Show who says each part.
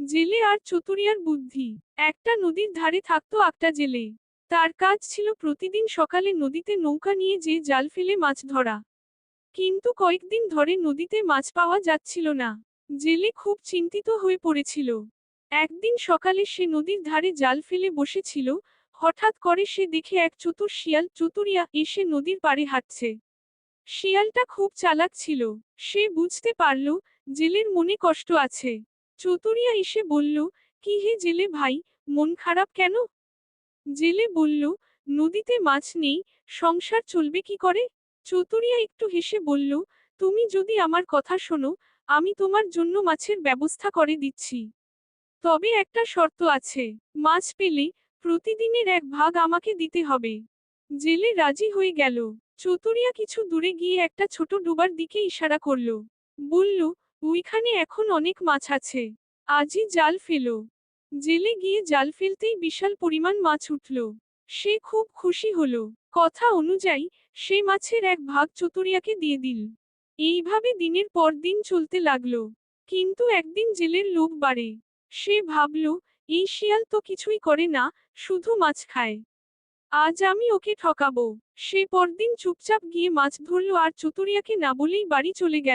Speaker 1: জেলে আর চতুরিয়ার বুদ্ধি। একটা নদীর ধারে থাকতো একটা জেলে। তার কাজ ছিল প্রতিদিন সকালে নদীতে নৌকা নিয়ে যেয়ে জাল ফেলে মাছ ধরা। কিন্তু কয়েকদিন ধরে নদীতে মাছ পাওয়া যাচ্ছিল না। জেলে খুব চিন্তিত হয়ে পড়েছিল। একদিন সকালে সে নদীর ধারে জাল ফেলে বসেছিল, হঠাৎ করে সে দেখে এক চতুর শিয়াল চতুরিয়া এসে নদীর পাড়ে হাঁটছে। শিয়ালটা খুব চালাক ছিল। সে বুঝতে পারল জেলের মনে কষ্ট আছে। চতুরিয়া এসে বলল, কি হে জেলে ভাই, মন খারাপ কেন? জেলে বলল, নদীতে মাছ নেই, সংসার চলবে কি করে? চতুরিয়া একটু হেসে বলল, তুমি যদি আমার কথা শোনো, আমি তোমার জন্য মাছের ব্যবস্থা করে দিচ্ছি। তবে একটা শর্ত আছে, মাছ পেলে প্রতিদিনের এক ভাগ আমাকে দিতে হবে। জেলে রাজি হয়ে গেল। চতুরিয়া কিছু দূরে গিয়ে একটা ছোট ডোবার দিকে ইশারা করল। বলল, ওইখানে এখন অনেক মাছ আছে। আজই জাল ফেলো। জেলে গিয়ে জাল ফেলতেই বিশাল পরিমাণ মাছ উঠল। সে খুব খুশি হলো। কথা অনুযায়ী সে মাছের এক ভাগ চতুরিয়াকে দিয়ে দিল। এইভাবে দিনের পর দিন চলতে লাগলো। কিন্তু একদিন জেলের লোভ বাড়ে। সে ভাবল, এই শিয়াল তো কিছুই করে না, শুধু মাছ খায়। আজ আমি ওকে ঠকাবো। সে পরদিন চুপচাপ গিয়ে মাছ ধরল আর চতুরিয়াকে না বলেই বাড়ি চলে গেল।